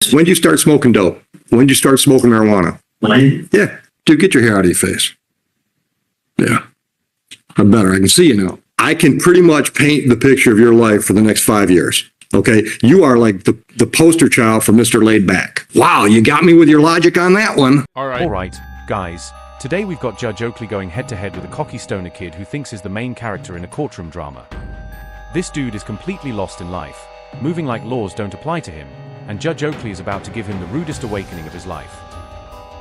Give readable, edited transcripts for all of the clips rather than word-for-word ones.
When did you start smoking dope? When did you start smoking marijuana? When? Yeah. Dude, get your hair out of your face. Yeah. I'm better. I can see you now. I can pretty much paint the picture of your life for the next 5 years. Okay. You are like the poster child for Mr. Laid Back. Wow. You got me with your logic on that one. All right, guys. Today we've got Judge Oakley going head to head with a cocky stoner kid who thinks is the main character in a courtroom drama. This dude is completely lost in life, moving like laws don't apply to him, and Judge Oakley is about to give him the rudest awakening of his life.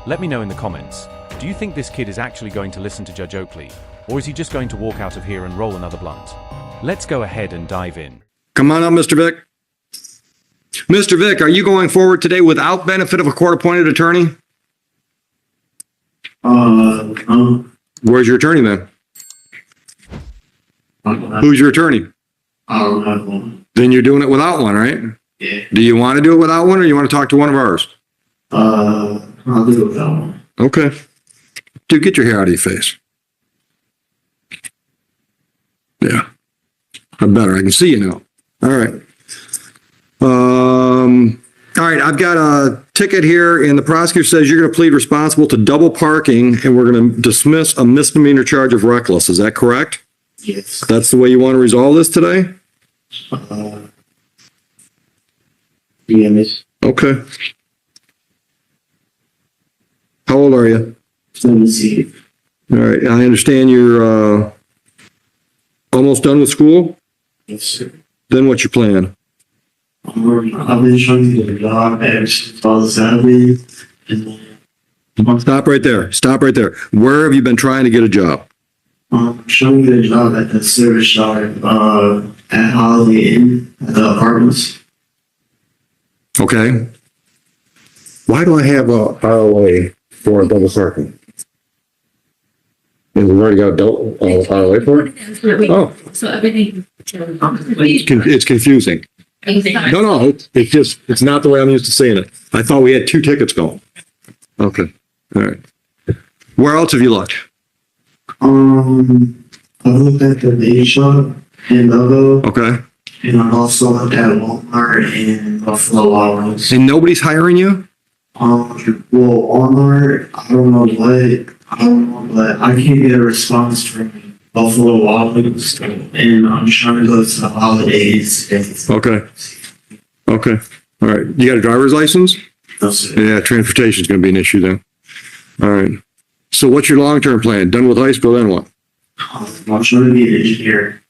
Let me know in the comments, do you think this kid is actually going to listen to Judge Oakley, or is he just going to walk out of here and roll another blunt? Let's go ahead and dive in. Come on up, Mr. Vick. Mr. Vick, are you going forward today without benefit of a court-appointed attorney? Where's your attorney then? Who's your attorney? Then you're doing it without one, right? Yeah. Do you want to do it without one, or you want to talk to one of ours? I'll do it without one. Okay. Dude, get your hair out of your face. Yeah. I'm better. I can see you now. All right. All right. I've got a ticket here, and the prosecutor says you're going to plead responsible to double parking, and we're going to dismiss a misdemeanor charge of reckless. Is that correct? Yes. That's the way you want to resolve this today? Yeah, miss. Okay. How old are you? 17. All right. I understand you're almost done with school. Yes, sir. Then what's your plan? I've been trying to get a job ever since I was 7. Stop right there. Stop right there. Where have you been trying to get a job? I'm trying to get a job at the service yard at Holiday Inn at the apartments. Okay. Why do I have a ROA for a double parking? And we've already got a double ROA for it? Oh, So everything. it's confusing. No, it's not the way I'm used to saying it. I thought we had 2 tickets going. Okay. All right. Where else have you looked? I looked at the baby shop in Logo, Okay. and I also looked at Walmart and Buffalo Wild Wings. And nobody's hiring you? Well, Walmart, I don't know, but I can't get a response from Buffalo Wild Wings, and I'm trying to go to the holidays. Okay. Okay. All right. You got a driver's license? Yeah, transportation is going to be an issue then. All right. So what's your long-term plan? Done with high school, then what? I'm trying to be an engineer.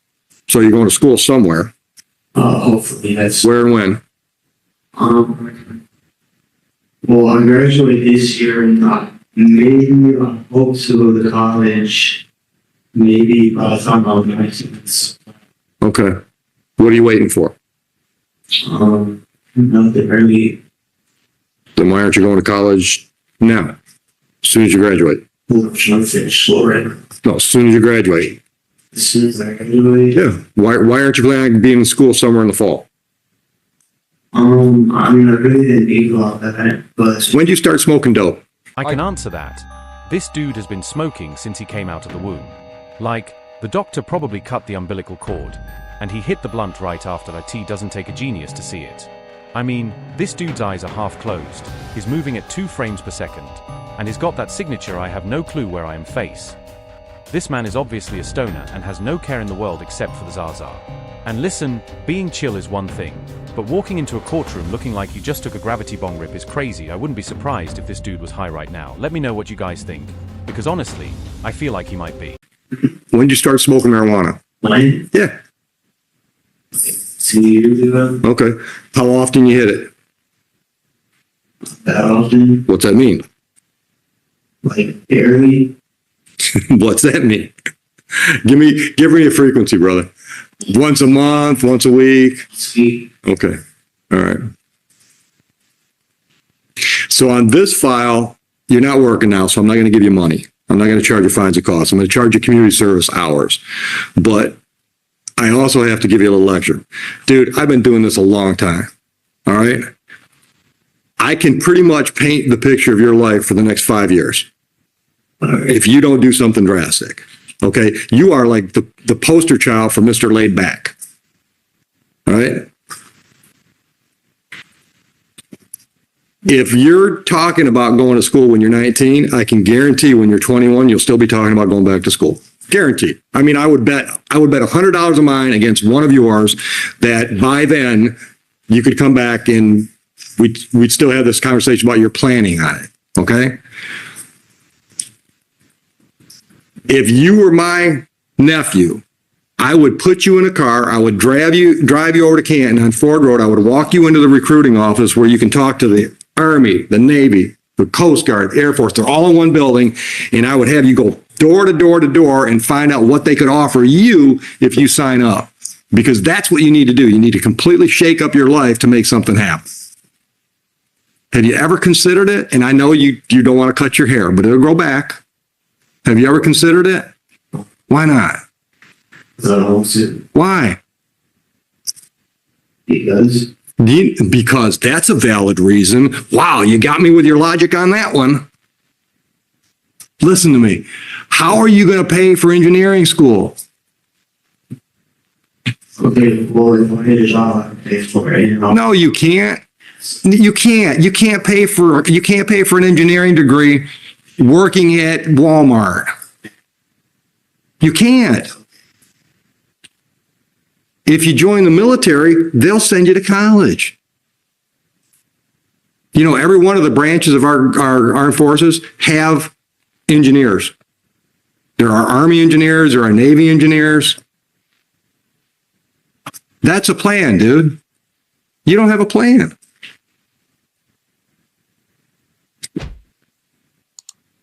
So you're going to school somewhere. Hopefully that's. Where and when? Well, I graduate this year, and maybe I hope to go to college. Maybe by the time I'm 19. Okay. What are you waiting for? Nothing really. Then why aren't you going to college now? As soon as you graduate. I'm trying to finish school right now. No, as soon as you graduate. As soon as I graduate. Yeah. Why aren't you planning on being in school somewhere in the fall? I mean, I really didn't think about that, but When did you start smoking dope? I can answer that. This dude has been smoking since he came out of the womb. Like, the doctor probably cut the umbilical cord, and he hit the blunt right after that. It doesn't take a genius to see it. I mean, this dude's eyes are half closed, he's moving at 2 frames per second, and he's got that signature I have no clue where I am face. This man is obviously a stoner and has no care in the world except for the Zaza. And listen, being chill is one thing, but walking into a courtroom looking like you just took a gravity bong rip is crazy. I wouldn't be surprised if this dude was high right now. Let me know what you guys think, because honestly, I feel like he might be. When did you start smoking marijuana? when? Yeah. 2 years ago, Okay. How often you hit it? that often, What's that mean? like barely. What's that mean? Give me a frequency, brother. Once a month, once a week. Speak. Okay. All right. So on this file, you're not working now, so I'm not going to give you money. I'm not going to charge you fines and costs. I'm going to charge you community service hours. But I also have to give you a little lecture. Dude, I've been doing this a long time. All right. I can pretty much paint the picture of your life for the next 5 years. If you don't do something drastic. Okay. You are like the poster child for Mr. Laid Back. All right. If you're talking about going to school when you're 19, I can guarantee when you're 21, you'll still be talking about going back to school. Guaranteed. I mean, I would bet $100 of mine against one of yours that by then you could come back and we'd still have this conversation about your planning on it. Okay. If you were my nephew, I would put you in a car. I would drive you over to Canton on Ford Road. I would walk you into the recruiting office where you can talk to the Army, the Navy, the Coast Guard, Air Force. They're all in one building. And I would have you go door to door to door and find out what they could offer you if you sign up. Because that's what you need to do. You need to completely shake up your life to make something happen. Have you ever considered it? And I know you don't want to cut your hair, but it'll grow back. Have you ever considered it? Why not? Why? Because that's a valid reason. Wow, you got me with your logic on that one. Listen to me. How are you going to pay for engineering school? Okay, well, if I get a job, I can pay for it. You know? No, you can't. You can't pay for an engineering degree working at Walmart. You can't. If you join the military, they'll send you to college. You know, every one of the branches of our armed forces have engineers. There are Army engineers, there are Navy engineers. That's a plan, dude. You don't have a plan.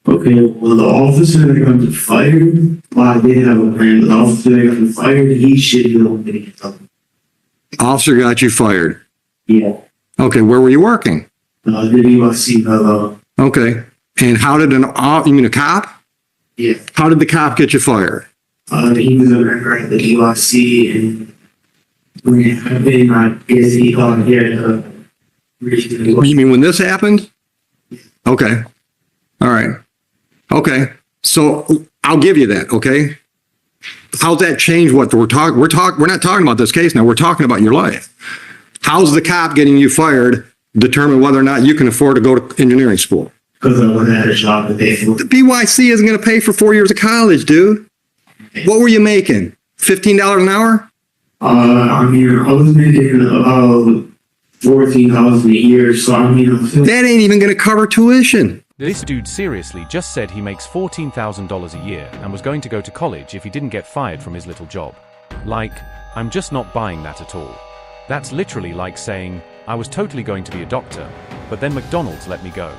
Okay, well, the officer that got me fired, well, I did have a plan, but the officer that got me fired, he should be able to get something. Officer got you fired. Yeah. Okay, where were you working? The USC, Okay, and how did you mean a cop? yeah. How did the cop get you fired? He was a member at the USC, and when it happened, I guess he thought he had to You mean when this happened? Okay, all right. Okay, so I'll give you that. Okay, how's that change what we're talking? We're not talking about this case now. We're talking about your life. How's the cop getting you fired determine whether or not you can afford to go to engineering school? Because I wouldn't have a job to pay for. The BYC isn't going to pay for 4 years of college, dude. What were you making? $15 an hour? I mean, I was making about $14,000 a year, so I mean, That ain't even going to cover tuition. This dude seriously just said he makes $14,000 a year and was going to go to college if he didn't get fired from his little job. Like, I'm just not buying that at all. That's literally like saying, I was totally going to be a doctor, but then McDonald's let me go.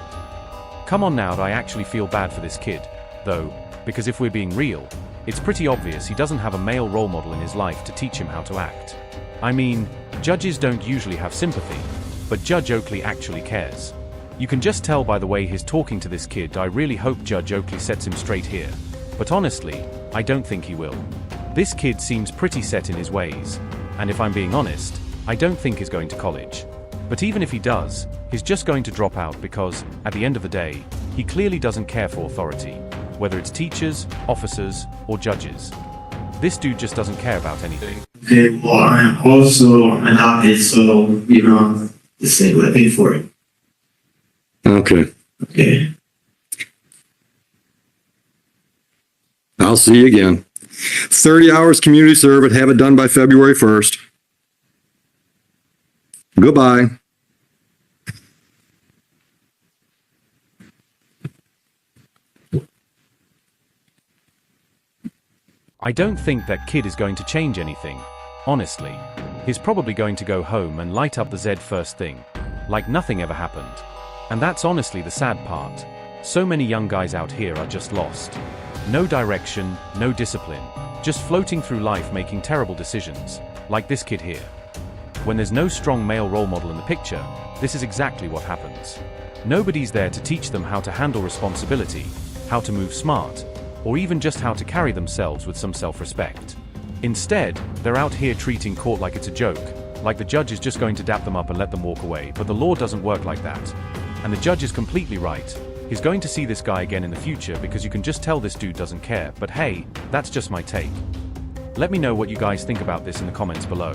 Come on now, I actually feel bad for this kid, though, because if we're being real, it's pretty obvious he doesn't have a male role model in his life to teach him how to act. I mean, judges don't usually have sympathy, but Judge Oakley actually cares. You can just tell by the way he's talking to this kid. I really hope Judge Oakley sets him straight here. But honestly, I don't think he will. This kid seems pretty set in his ways, and if I'm being honest, I don't think he's going to college. But even if he does, he's just going to drop out because, at the end of the day, he clearly doesn't care for authority, whether it's teachers, officers, or judges. This dude just doesn't care about anything. okay, well, I'm also adopted, so, you know, the state would pay for it. Okay. Okay. I'll see you again. 30 hours community service, have it done by February 1st. Goodbye. I don't think that kid is going to change anything, honestly. He's probably going to go home and light up the Z first thing, like nothing ever happened. And that's honestly the sad part. So many young guys out here are just lost. No direction, no discipline, just floating through life making terrible decisions, like this kid here. When there's no strong male role model in the picture, this is exactly what happens. Nobody's there to teach them how to handle responsibility, how to move smart, or even just how to carry themselves with some self-respect. Instead, they're out here treating court like it's a joke, like the judge is just going to dap them up and let them walk away, but the law doesn't work like that. And the judge is completely right. He's going to see this guy again in the future because you can just tell this dude doesn't care, but hey, that's just my take. Let me know what you guys think about this in the comments below.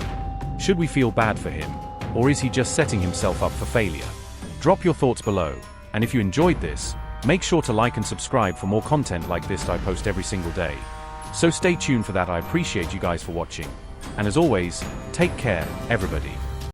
Should we feel bad for him, or is he just setting himself up for failure? Drop your thoughts below, and if you enjoyed this, make sure to like and subscribe for more content like this that I post every single day. So stay tuned for that. I appreciate you guys for watching. And as always, take care, everybody.